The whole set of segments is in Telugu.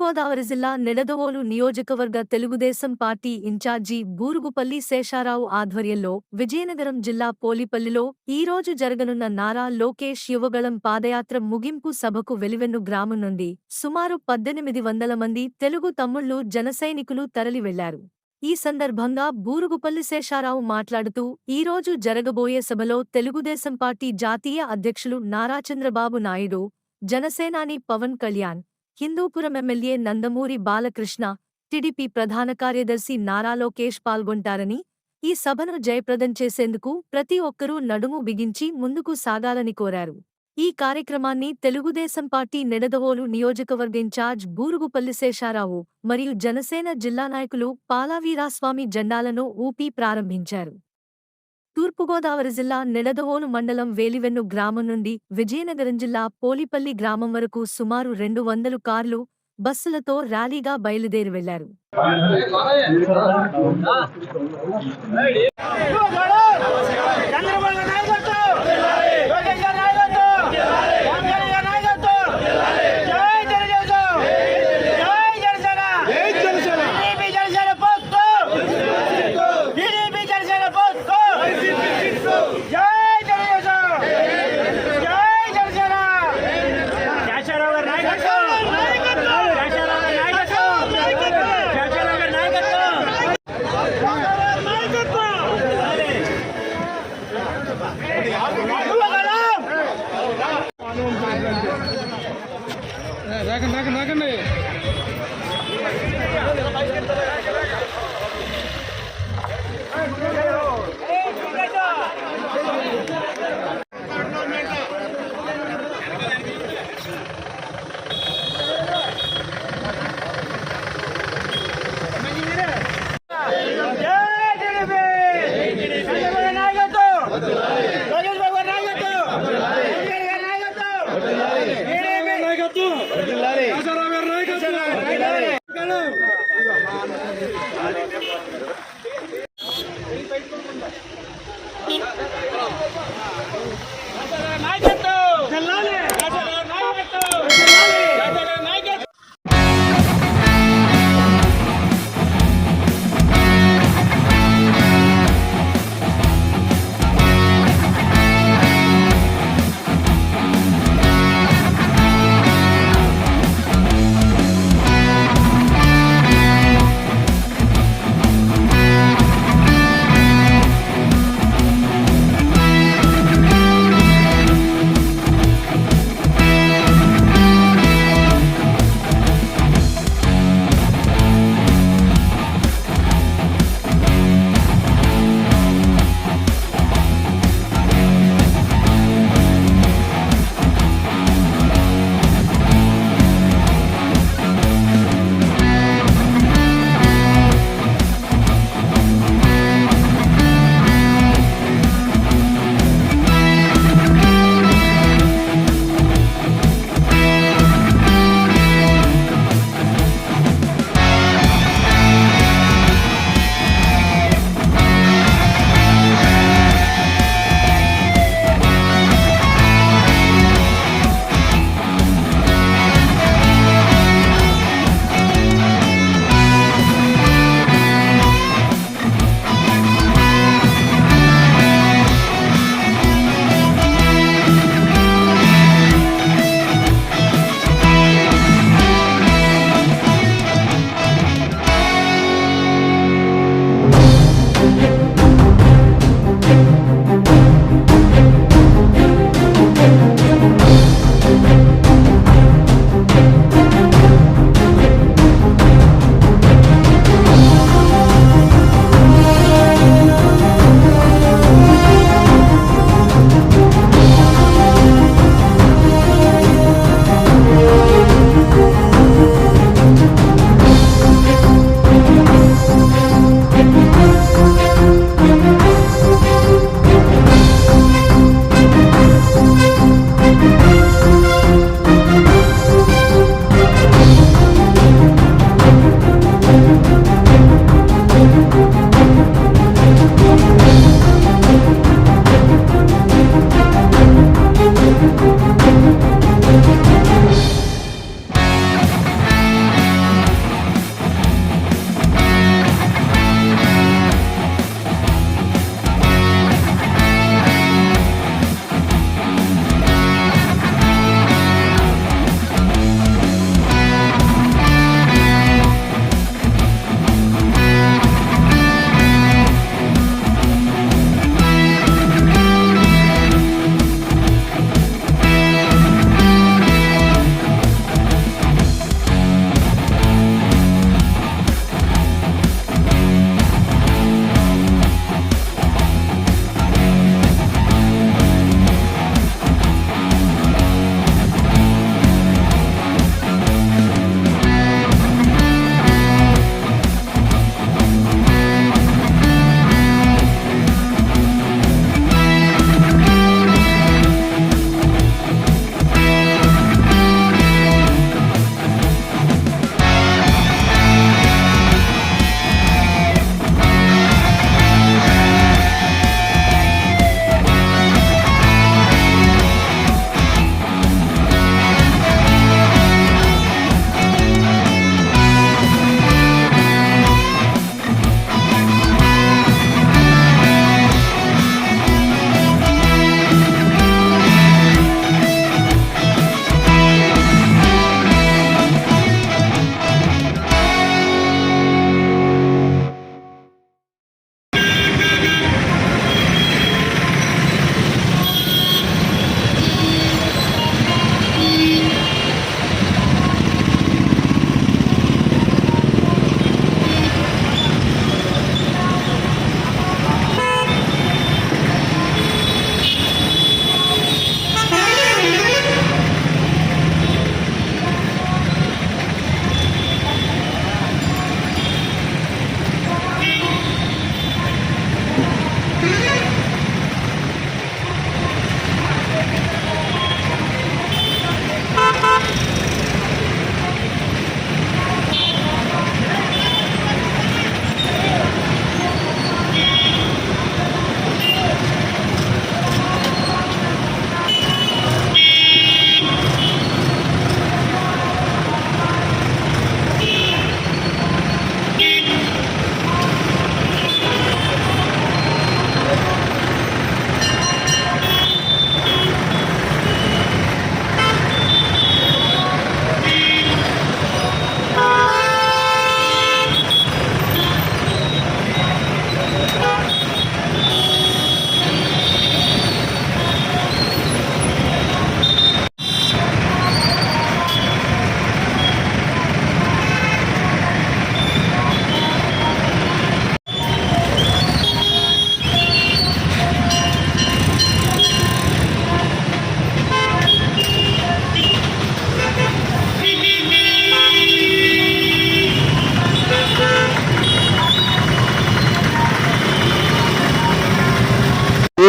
తూర్పుగోదావరి జిల్లా నిడదవోలు నియోజకవర్గ తెలుగుదేశం పార్టీ ఇన్ఛార్జి బూరుగుపల్లి శేషారావు ఆధ్వర్యంలో విజయనగరం జిల్లా పోలిపల్లిలో ఈరోజు జరగనున్న నారా లోకేష్ యువగళం పాదయాత్ర ముగింపు సభకు వెలివెన్ను గ్రామం నుండి సుమారు 1800 మంది తెలుగు తమ్ముళ్లు జనసైనికులు తరలి వెళ్లారు. ఈ సందర్భంగా బూరుగుపల్లి శేషారావు మాట్లాడుతూ ఈరోజు జరగబోయే సభలో తెలుగుదేశం పార్టీ జాతీయ అధ్యక్షులు నారా చంద్రబాబు నాయుడు, జనసేనాని పవన్ కళ్యాణ్, హిందూపురం ఎమ్మెల్యే నందమూరి బాలకృష్ణ, టీడీపీ ప్రధాన కార్యదర్శి నారా లోకేష్ పాల్గొంటారని, ఈ సభను జయప్రదం చేసేందుకు ప్రతి ఒక్కరూ నడుము బిగించి ముందుకు సాగాలని కోరారు. ఈ కార్యక్రమాన్ని తెలుగుదేశం పార్టీ నిడదవోలు నియోజకవర్గ ఇన్ఛార్జ్ బూరుగుపల్లి శేషారావు మరియు జనసేన జిల్లా నాయకులు పాలావీరాస్వామి జెండాలను ఊపి ప్రారంభించారు. తూర్పుగోదావరి జిల్లా నిడదవోలు మండలం వేలివెన్ను గ్రామం నుండి విజయనగరం జిల్లా పోలిపల్లి గ్రామం వరకు సుమారు 200 కార్లు, బస్సులతో ర్యాలీగా బయలుదేరి వెళ్లారు.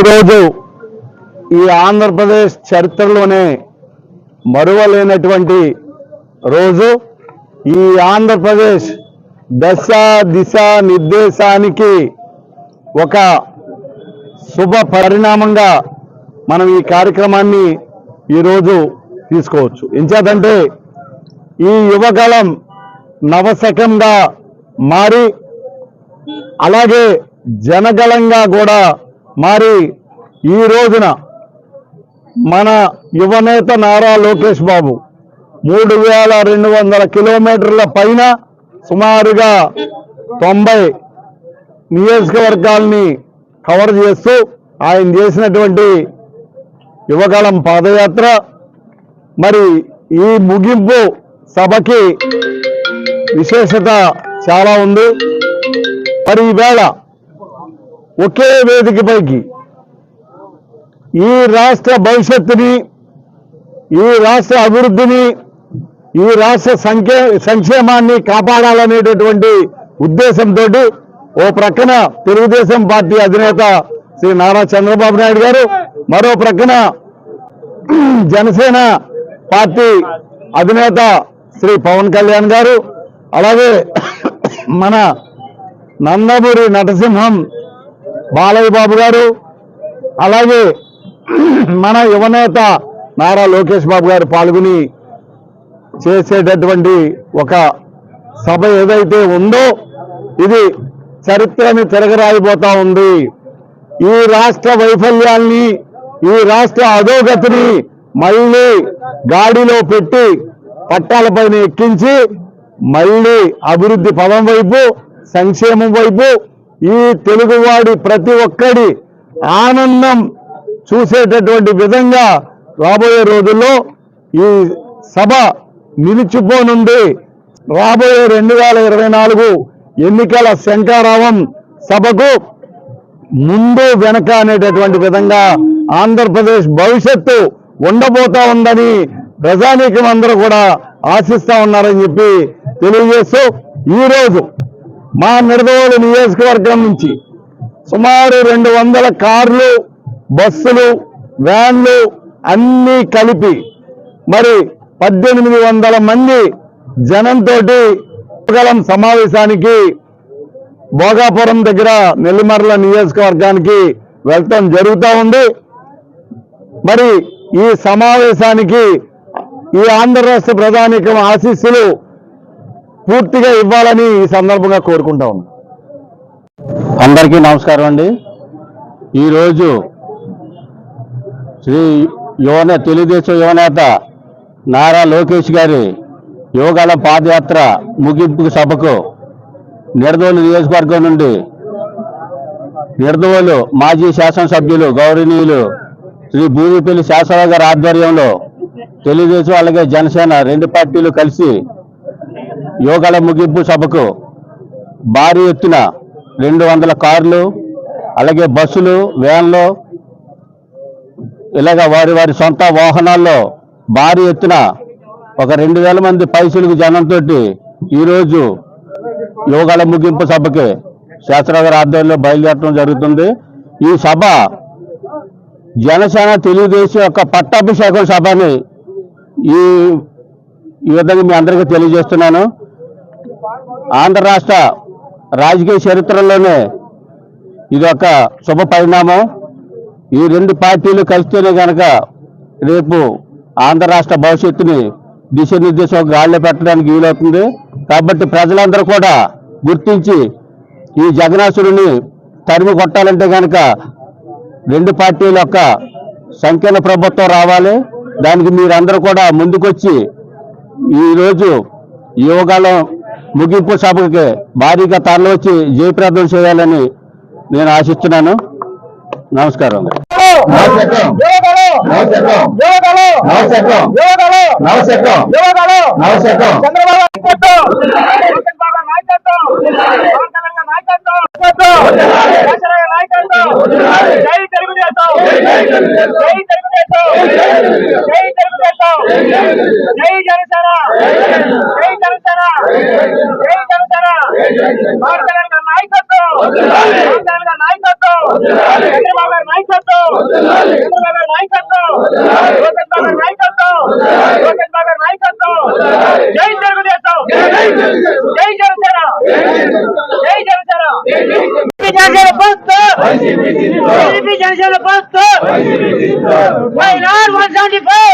ఈరోజు ఈ ఆంధ్రప్రదేశ్ చరిత్రలోనే మరువలేనటువంటి రోజు. ఈ ఆంధ్రప్రదేశ్ దశ దిశ నిర్దేశానికి ఒక శుభ పరిణామంగా మనం ఈ కార్యక్రమాన్ని ఈరోజు తీసుకోవచ్చు. ఎంచేతంటే ఈ యువకాలం నవశకంగా మారి అలాగే జనగలంగా కూడా మారి ఈ రోజున మన యువనేత నారా లోకేష్ బాబు 3200 కిలోమీటర్ల పైన సుమారుగా 90 నియోజకవర్గాల్ని కవర్ చేస్తూ ఆయన చేసినటువంటి యువకాలం పాదయాత్ర, మరి ఈ ముగింపు సభకి విశేషత చాలా ఉంది. మరి ఈవేళ ఒకే వేదికపైకి ఈ రాష్ట్ర భవిష్యత్తుని, ఈ రాష్ట్ర అభివృద్ధిని, ఈ రాష్ట్ర సంక్షేమాన్ని కాపాడాలనేటటువంటి ఉద్దేశంతో ఓ ప్రక్కన తెలుగుదేశం పార్టీ అధినేత శ్రీ నారా చంద్రబాబు నాయుడు గారు, మరో ప్రక్కన జనసేన పార్టీ అధినేత శ్రీ పవన్ కళ్యాణ్ గారు, అలాగే మన నందమూరి నరసింహం బాలయ్య బాబు గారు, అలాగే మన యువనేత నారా లోకేష్ బాబు గారు పాల్గొని చేసేటటువంటి ఒక సభ ఏదైతే ఉందో ఇది చరిత్రని తిరగరాయిపోతా ఉంది. ఈ రాష్ట్ర వైఫల్యాల్ని, ఈ రాష్ట్ర అధోగతిని మళ్ళీ గాడిలో పెట్టి పట్టాలపైన ఎక్కించి మళ్ళీ అభివృద్ధి పదం వైపు, సంక్షేమం వైపు, ఈ తెలుగువాడి ప్రతి ఒక్కడి ఆనందం చూసేటటువంటి విధంగా రాబోయే రోజుల్లో ఈ సభ నిలిచిపోనుంది. రాబోయే 2024 ఎన్నికల శంఖారావం సభకు ముందు వెనక అనేటటువంటి విధంగా ఆంధ్రప్రదేశ్ భవిష్యత్తు ఉండబోతా ఉందని ప్రజానీకం అందరూ కూడా ఆశిస్తా ఉన్నారని చెప్పి తెలియజేస్తూ, ఈరోజు మా నిడదవోలు నియోజకవర్గం నుంచి సుమారు 200 కార్లు, బస్సులు, వ్యాన్లు అన్నీ కలిపి మరి 1800 మంది జనంతో సమావేశానికి భోగాపురం దగ్గర నెల్లిమర్ల నియోజకవర్గానికి వెళ్తాం జరుగుతూ ఉంది. మరి ఈ సమావేశానికి ఈ ఆంధ్ర రాష్ట్ర ప్రజానీకం ఆశీస్సులు పూర్తిగా ఇవ్వాలని ఈ సందర్భంగా కోరుకుంటా ఉన్నాం. అందరికీ నమస్కారం అండి. ఈరోజు తెలుగుదేశం యువనేత నారా లోకేష్ గారి యువకాలం పాదయాత్ర ముగింపు సభకు నిడదవోలు నియోజకవర్గం నుండి నిడదవోలు మాజీ శాసనసభ్యులు గౌరవనీయులు శ్రీ బూదిపల్లి శాసనరావు గారి ఆధ్వర్యంలో తెలుగుదేశం అలాగే జనసేన రెండు పార్టీలు కలిసి యువకాలం ముగింపు సభకు భారీ ఎత్తున 200 కార్లు, అలాగే బస్సులు, వ్యాన్లు, ఇలాగ వారి వారి సొంత వాహనాల్లో భారీ ఎత్తున ఒక 2000 మంది పైసలకు జనంతో ఈరోజు యోగాల ముగింపు సభకి శాస్త్రరావు గారి ఆధ్వర్యంలో బయలుదేరడం జరుగుతుంది. ఈ సభ జనసేన తెలుగుదేశం యొక్క పట్టాభిషేకం సభని ఈ విధంగా మీ అందరికీ తెలియజేస్తున్నాను. ఆంధ్ర రాష్ట్ర రాజకీయ చరిత్రలోనే ఇది ఒక శుభ పరిణామం. ఈ రెండు పార్టీలు కలిస్తేనే కనుక రేపు ఆంధ్ర రాష్ట్ర భవిష్యత్తుని దిశానిర్దేశం గాడిలో పెట్టడానికి వీలవుతుంది. కాబట్టి ప్రజలందరూ కూడా గుర్తించి ఈ జగనాసురుని తరిమి కొట్టాలంటే కనుక రెండు పార్టీల యొక్క సంకీర్ణ ప్రభుత్వం రావాలి. దానికి మీరందరూ కూడా ముందుకొచ్చి ఈరోజు యువకాలం ముగింపు సభకి భారీగా తరలివచ్చి జయప్రదం చేయాలని నేను ఆశిస్తున్నాను. నమస్కారం. నాయకత్వం చంద్రబాబు గారి నాయకత్వం, చంద్రబాబు గారి నాయకత్వం, చంద్రబాబు గారి నాయకత్వం, లోకేష్ బాబు గారి నాయకత్వం, లోకేష్ బాబు గారి నాయకత్వం. జై తెలుగుదేశం, జై జనసేన, జై జనసేన. Janasena post, Janasena post. 175